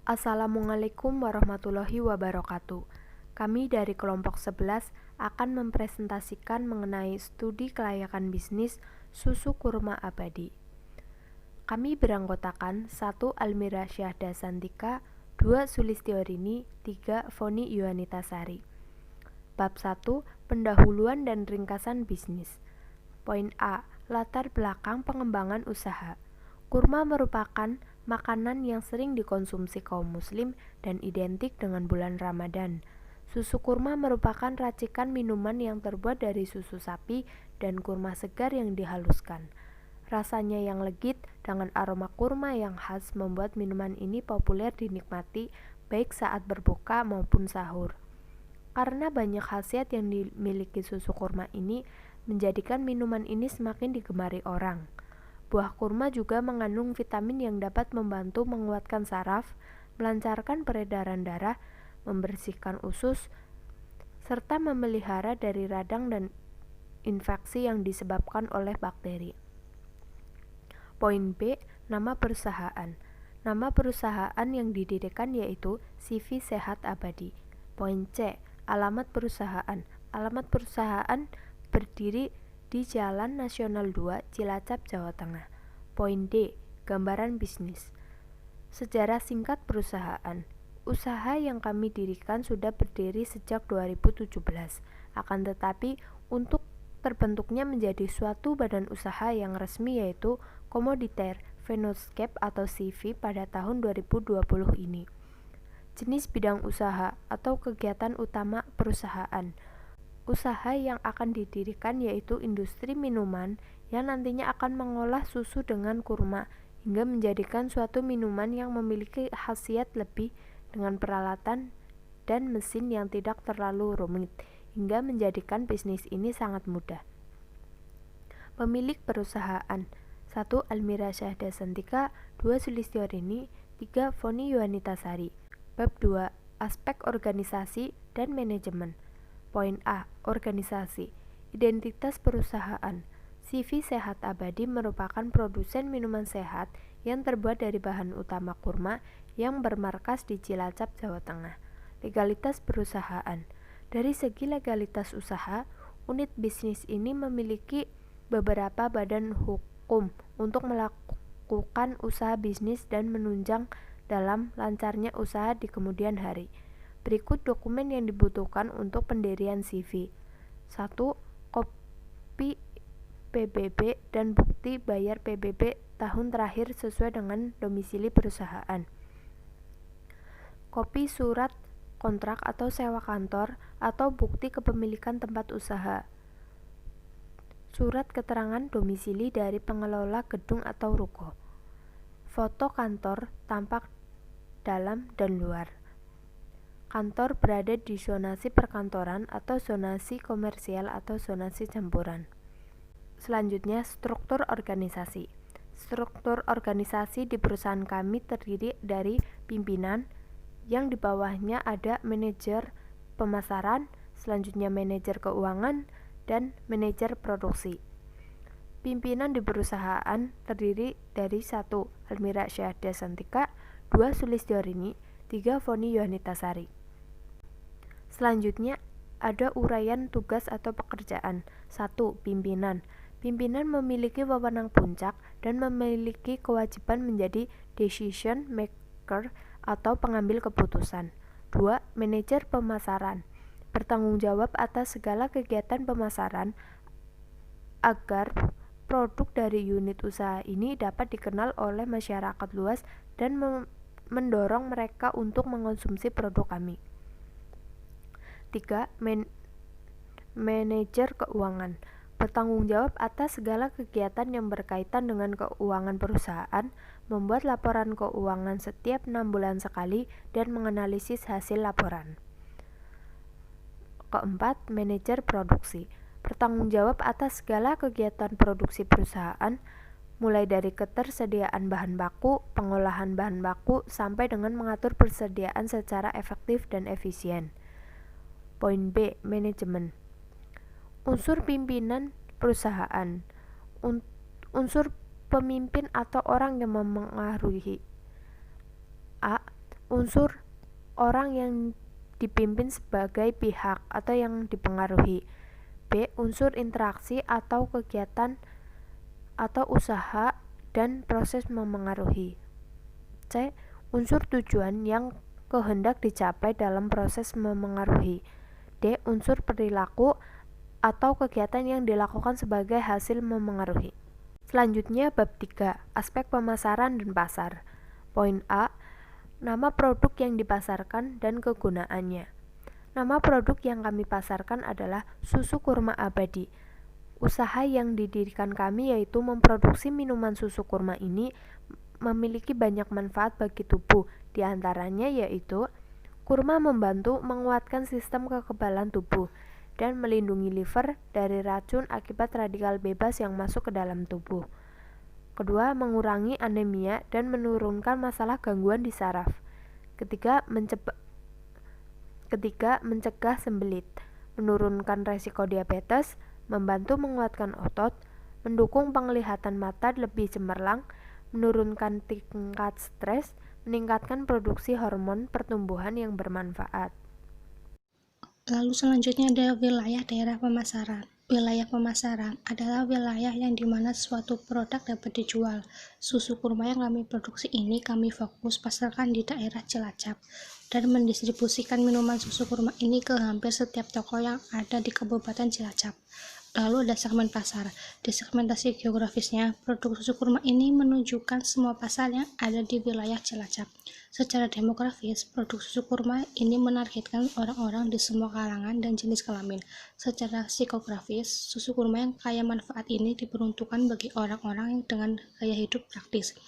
Assalamualaikum warahmatullahi wabarakatuh. Kami dari kelompok 11 akan mempresentasikan mengenai studi kelayakan bisnis susu kurma abadi. Kami beranggotakan 1. Almira Syahda Santika, 2. Sulistiorini, 3. Foni Yuanitasari. Bab 1. Pendahuluan dan ringkasan bisnis. Poin A. Latar belakang pengembangan usaha. Kurma merupakan makanan yang sering dikonsumsi kaum muslim dan identik dengan bulan Ramadan. Susu kurma merupakan racikan minuman yang terbuat dari susu sapi dan kurma segar yang dihaluskan. Rasanya yang legit dengan aroma kurma yang khas membuat minuman ini populer dinikmati baik saat berbuka maupun sahur. Karena banyak khasiat yang dimiliki susu kurma ini menjadikan minuman ini semakin digemari orang. Buah kurma juga mengandung vitamin yang dapat membantu menguatkan saraf, melancarkan peredaran darah, membersihkan usus, serta memelihara dari radang dan infeksi yang disebabkan oleh bakteri. Poin B. Nama perusahaan. Nama perusahaan yang didirikan yaitu CV Sehat Abadi. Poin C. Alamat perusahaan. Alamat perusahaan berdiri di Jalan Nasional 2, Cilacap, Jawa Tengah. Poin D. Gambaran bisnis. Sejarah singkat perusahaan. Usaha yang kami dirikan sudah berdiri sejak 2017. Akan tetapi, untuk terbentuknya menjadi suatu badan usaha yang resmi yaitu Komoditer Venoscape atau CV pada tahun 2020 ini. Jenis bidang usaha atau kegiatan utama perusahaan. Usaha yang akan didirikan yaitu industri minuman yang nantinya akan mengolah susu dengan kurma hingga menjadikan suatu minuman yang memiliki khasiat lebih dengan peralatan dan mesin yang tidak terlalu rumit hingga menjadikan bisnis ini sangat mudah. Pemilik perusahaan 1. Almira Syahda Santika, 2. Sulistiorini, 3. Foni Yuanitasari. Bab 2. Aspek organisasi dan manajemen. Poin A. Organisasi. Identitas perusahaan. CV Sehat Abadi merupakan produsen minuman sehat yang terbuat dari bahan utama kurma yang bermarkas di Cilacap, Jawa Tengah. Legalitas perusahaan. Dari segi legalitas usaha, unit bisnis ini memiliki beberapa badan hukum untuk melakukan usaha bisnis dan menunjang dalam lancarnya usaha di kemudian hari. Berikut dokumen yang dibutuhkan untuk pendirian CV. 1. Kopi PBB dan bukti bayar PBB tahun terakhir sesuai dengan domisili perusahaan. Kopi surat kontrak atau sewa kantor atau bukti kepemilikan tempat usaha. Surat keterangan domisili dari pengelola gedung atau ruko. Foto kantor tampak dalam dan luar. Kantor berada di zonasi perkantoran atau zonasi komersial atau zonasi campuran. Selanjutnya, struktur organisasi. Struktur organisasi di perusahaan kami terdiri dari pimpinan, yang di bawahnya ada manajer pemasaran, selanjutnya manajer keuangan, dan manajer produksi. Pimpinan di perusahaan terdiri dari 1. Almira Syahda Santika, 2. Sulistiorini, 3. Foni Yuanitasari. Selanjutnya, ada uraian tugas atau pekerjaan. 1. Pimpinan. Pimpinan memiliki wewenang puncak dan memiliki kewajiban menjadi decision maker atau pengambil keputusan. 2. Manajer pemasaran. Bertanggung jawab atas segala kegiatan pemasaran agar produk dari unit usaha ini dapat dikenal oleh masyarakat luas dan mendorong mereka untuk mengonsumsi produk kami. 3. Manajer keuangan. Bertanggung jawab atas segala kegiatan yang berkaitan dengan keuangan perusahaan, membuat laporan keuangan setiap 6 bulan sekali dan menganalisis hasil laporan. 4. Manajer produksi. Bertanggung jawab atas segala kegiatan produksi perusahaan, mulai dari ketersediaan bahan baku, pengolahan bahan baku, sampai dengan mengatur persediaan secara efektif dan efisien. Poin B. Manajemen. Unsur pimpinan perusahaan. Unsur pemimpin atau orang yang memengaruhi. A. unsur orang yang dipimpin sebagai pihak atau yang dipengaruhi. B. Unsur interaksi atau kegiatan atau usaha dan proses memengaruhi. C. Unsur tujuan yang kehendak dicapai dalam proses memengaruhi. D. Unsur perilaku atau kegiatan yang dilakukan sebagai hasil memengaruhi. Selanjutnya bab 3, aspek pemasaran dan pasar. Poin A, nama produk yang dipasarkan dan kegunaannya. Nama produk yang kami pasarkan adalah susu kurma abadi. Usaha yang didirikan kami yaitu memproduksi minuman susu kurma ini memiliki banyak manfaat bagi tubuh, di antaranya yaitu kurma membantu menguatkan sistem kekebalan tubuh dan melindungi liver dari racun akibat radikal bebas yang masuk ke dalam tubuh. Kedua, mengurangi anemia dan menurunkan masalah gangguan di saraf. Ketiga, mencegah sembelit, menurunkan resiko diabetes, membantu menguatkan otot, mendukung penglihatan mata lebih cemerlang, menurunkan tingkat stres, meningkatkan produksi hormon pertumbuhan yang bermanfaat. Lalu selanjutnya ada wilayah daerah pemasaran. Wilayah pemasaran adalah wilayah yang dimana suatu produk dapat dijual. Susu kurma yang kami produksi ini kami fokus pasarkan di daerah Cilacap dan mendistribusikan minuman susu kurma ini ke hampir setiap toko yang ada di Kabupaten Cilacap. Lalu ada segmen pasar. Di segmentasi geografisnya, produk susu kurma ini menunjukkan semua pasar yang ada di wilayah Cilacap. Secara demografis, produk susu kurma ini menargetkan orang-orang di semua kalangan dan jenis kelamin. Secara psikografis, susu kurma yang kaya manfaat ini diperuntukkan bagi orang-orang yang dengan gaya hidup praktis.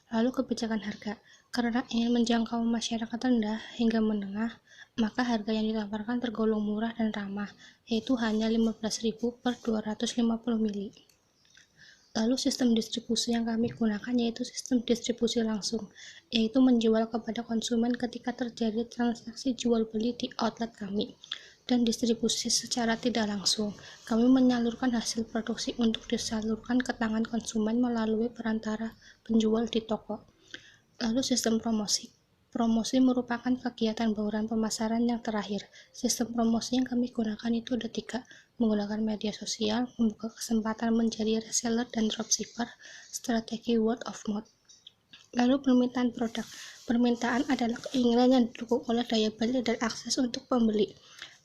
Lalu kebijakan harga. Karena ingin menjangkau masyarakat rendah hingga menengah, maka harga yang ditawarkan tergolong murah dan ramah, yaitu hanya 15.000 per 250 ml. Lalu sistem distribusi yang kami gunakan yaitu sistem distribusi langsung, yaitu menjual kepada konsumen ketika terjadi transaksi jual beli di outlet kami, dan distribusi secara tidak langsung. Kami menyalurkan hasil produksi untuk disalurkan ke tangan konsumen melalui perantara penjual di toko. Lalu sistem promosi. Promosi merupakan kegiatan bauran pemasaran yang terakhir. Sistem promosi yang kami gunakan itu ada 3, menggunakan media sosial, membuka kesempatan menjadi reseller dan dropshipper, strategi word of mouth. Lalu permintaan produk. Permintaan adalah keinginan yang didukung oleh daya beli dan akses untuk pembeli.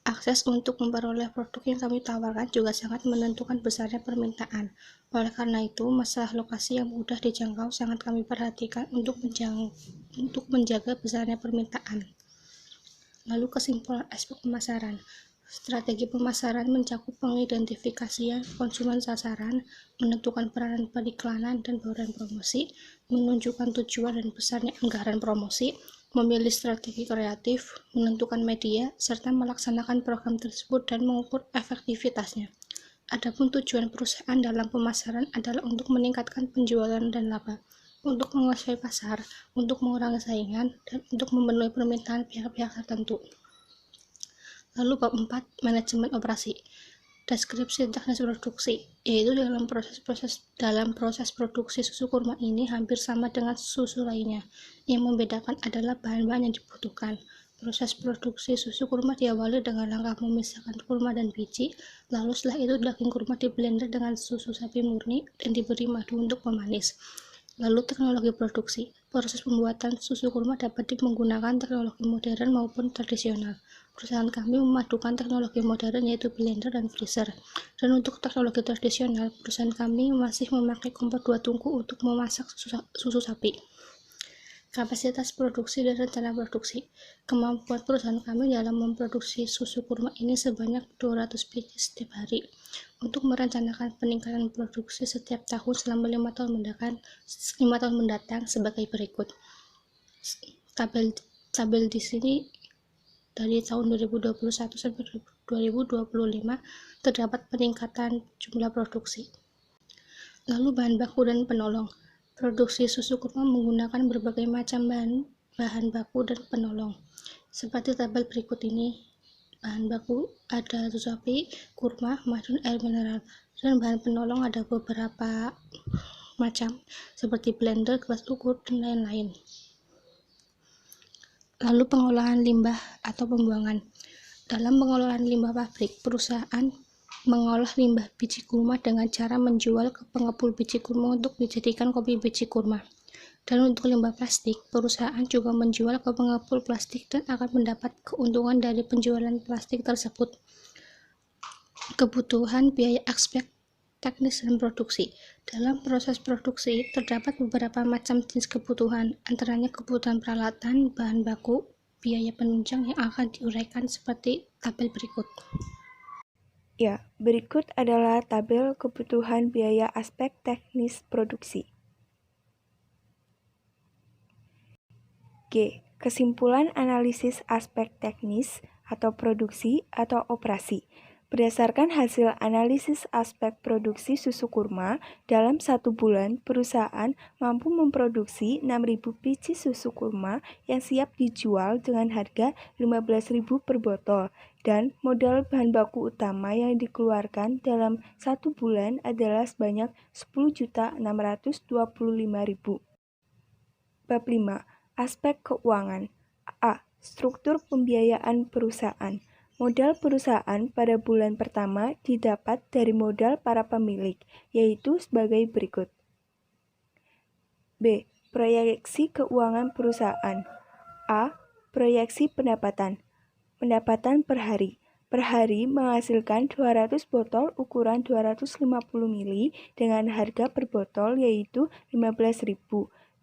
Akses untuk memperoleh produk yang kami tawarkan juga sangat menentukan besarnya permintaan. Oleh karena itu, masalah lokasi yang mudah dijangkau sangat kami perhatikan untuk menjaga besarnya permintaan. Lalu kesimpulan aspek pemasaran. Strategi pemasaran mencakup pengidentifikasian konsumen sasaran, menentukan peranan periklanan dan bauran promosi, menunjukkan tujuan dan besarnya anggaran promosi, memilih strategi kreatif, menentukan media, serta melaksanakan program tersebut dan mengukur efektivitasnya. Adapun tujuan perusahaan dalam pemasaran adalah untuk meningkatkan penjualan dan laba, untuk menguasai pasar, untuk mengurangi saingan, dan untuk memenuhi permintaan pihak-pihak tertentu. Lalu bab 4, manajemen operasi. Deskripsi teknis produksi, yaitu dalam proses produksi susu kurma ini hampir sama dengan susu lainnya. Yang membedakan adalah bahan-bahan yang dibutuhkan. Proses produksi susu kurma diawali dengan langkah memisahkan kurma dan biji, lalu setelah itu daging kurma diblender dengan susu sapi murni dan diberi madu untuk pemanis. Lalu teknologi produksi. Proses pembuatan susu kurma dapat menggunakan teknologi modern maupun tradisional. Perusahaan kami memadukan teknologi modern yaitu blender dan freezer. Dan untuk teknologi tradisional, perusahaan kami masih memakai kompor 2 tungku untuk memasak susu sapi. Kapasitas produksi dan rencana produksi. Kemampuan perusahaan kami dalam memproduksi susu kurma ini sebanyak 200 biji setiap hari. Untuk merencanakan peningkatan produksi setiap tahun selama 5 tahun mendatang sebagai berikut. Tabel di sini dari tahun 2021 sampai 2025 terdapat peningkatan jumlah produksi. Lalu bahan baku dan penolong. Produksi susu kurma menggunakan berbagai macam bahan baku dan penolong. Seperti tabel berikut ini. Bahan baku ada susu sapi, kurma, madu, air mineral. Dan bahan penolong ada beberapa macam seperti blender, gelas ukur, dan lain-lain. Lalu pengolahan limbah atau pembuangan. Dalam pengolahan limbah pabrik, perusahaan mengolah limbah biji kurma dengan cara menjual ke pengepul biji kurma untuk dijadikan kopi biji kurma. Dan untuk limbah plastik, perusahaan juga menjual ke pengepul plastik dan akan mendapat keuntungan dari penjualan plastik tersebut. Kebutuhan biaya aspek teknis dan produksi. Dalam proses produksi, terdapat beberapa macam jenis kebutuhan, antaranya kebutuhan peralatan, bahan baku, biaya penunjang yang akan diuraikan seperti tabel berikut. Ya, berikut adalah tabel kebutuhan biaya aspek teknis produksi. G. Kesimpulan analisis aspek teknis atau produksi atau operasi. Berdasarkan hasil analisis aspek produksi susu kurma, dalam 1 bulan perusahaan mampu memproduksi 6.000 biji susu kurma yang siap dijual dengan harga 15.000 per botol, dan modal bahan baku utama yang dikeluarkan dalam 1 bulan adalah sebanyak 10.625.000. Bab 5. Aspek keuangan. A. Struktur pembiayaan perusahaan. Modal perusahaan pada bulan pertama didapat dari modal para pemilik, yaitu sebagai berikut. B. Proyeksi keuangan perusahaan. A. Proyeksi pendapatan. Pendapatan per hari. Per hari menghasilkan 200 botol ukuran 250 ml dengan harga per botol yaitu 15.000.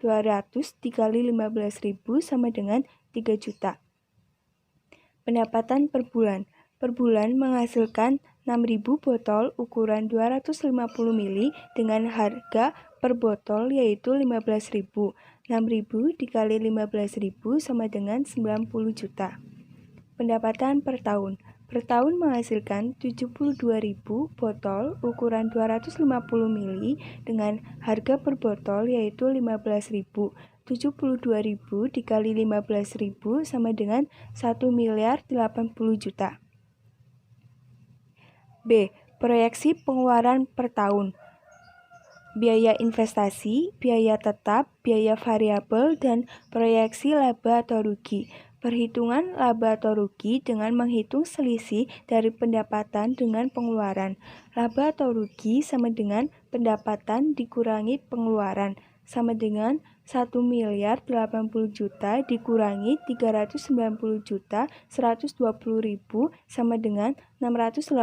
200 dikali 15.000 sama dengan 3 juta. Pendapatan per bulan. Per bulan menghasilkan 6.000 botol ukuran 250 ml dengan harga per botol yaitu 15.000. 6.000 dikali 15.000 sama dengan 90 juta. Pendapatan per tahun. Per tahun menghasilkan 72.000 botol ukuran 250 ml dengan harga per botol yaitu 15.000. 72.000 dikali 15.000 sama dengan 1.080 juta. B. Proyeksi pengeluaran per tahun. Biaya investasi, biaya tetap, biaya variabel, dan proyeksi laba atau rugi. Perhitungan laba atau rugi dengan menghitung selisih dari pendapatan dengan pengeluaran. Laba atau rugi sama dengan pendapatan dikurangi pengeluaran, sama dengan 1.080 juta dikurangi 390 juta 120.000 sama dengan 689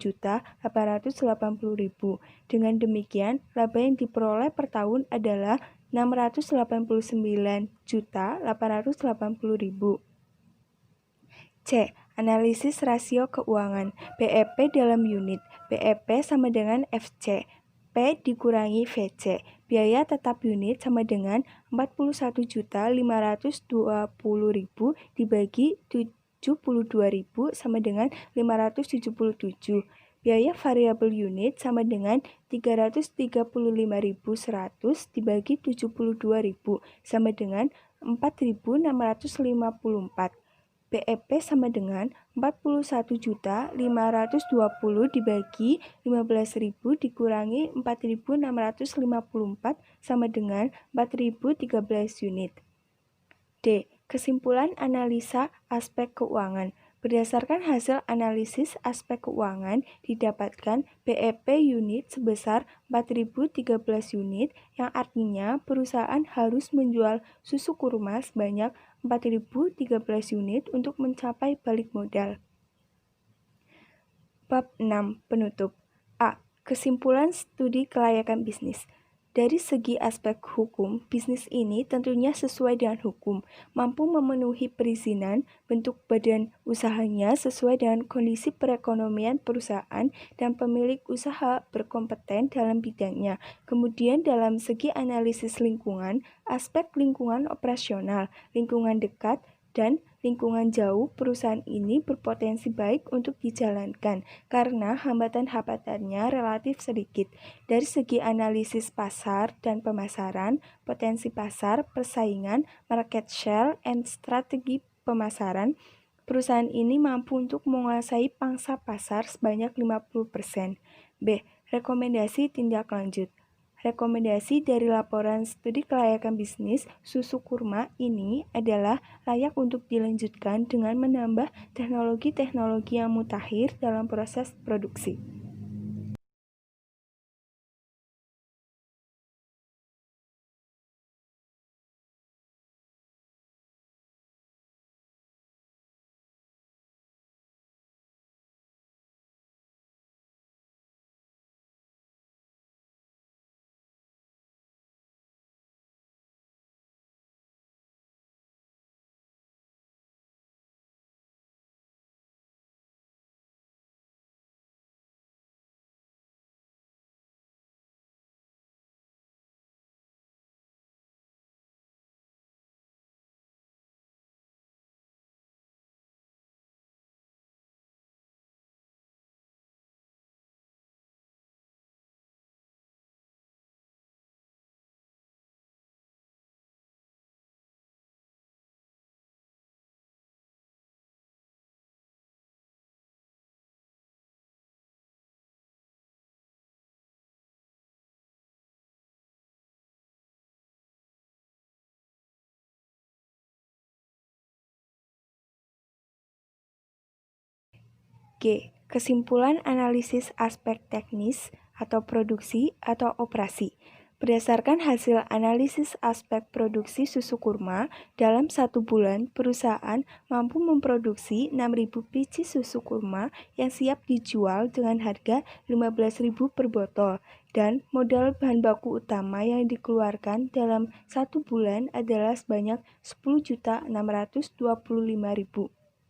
juta 880.000. Dengan demikian, laba yang diperoleh per tahun adalah 689 juta 880.000. C. Analisis rasio keuangan. BEP dalam unit. BEP sama dengan FC. P dikurangi VC. Biaya tetap unit sama dengan 41.520.000 dibagi 72.000 sama dengan 577. Biaya variabel unit sama dengan 335.100 dibagi 72.000 sama dengan 4.654. BEP sama dengan 41.520 dibagi 15.000 dikurangi 4.654 sama dengan 4.013 unit. D. Kesimpulan analisa aspek keuangan. Berdasarkan hasil analisis aspek keuangan, didapatkan BEP unit sebesar 4.013 unit, yang artinya perusahaan harus menjual susu kurma sebanyak 4.013 unit untuk mencapai balik modal. Bab 6. Penutup. A. Kesimpulan studi kelayakan bisnis. Dari segi aspek hukum, bisnis ini tentunya sesuai dengan hukum, mampu memenuhi perizinan, bentuk badan usahanya sesuai dengan kondisi perekonomian perusahaan dan pemilik usaha berkompeten dalam bidangnya. Kemudian dalam segi analisis lingkungan, aspek lingkungan operasional, lingkungan dekat, dan lingkungan jauh, perusahaan ini berpotensi baik untuk dijalankan karena hambatan-hambatannya relatif sedikit. Dari segi analisis pasar dan pemasaran, potensi pasar, persaingan, market share, and strategi pemasaran, perusahaan ini mampu untuk menguasai pangsa pasar sebanyak 50%. B. Rekomendasi tindak lanjut. Rekomendasi dari laporan studi kelayakan bisnis susu kurma ini adalah layak untuk dilanjutkan dengan menambah teknologi-teknologi yang mutakhir dalam proses produksi. G. Kesimpulan analisis aspek teknis atau produksi atau operasi. Berdasarkan hasil analisis aspek produksi susu kurma, dalam 1 bulan perusahaan mampu memproduksi 6.000 biji susu kurma yang siap dijual dengan harga 15.000 per botol, dan modal bahan baku utama yang dikeluarkan dalam 1 bulan adalah sebanyak 10.625.000.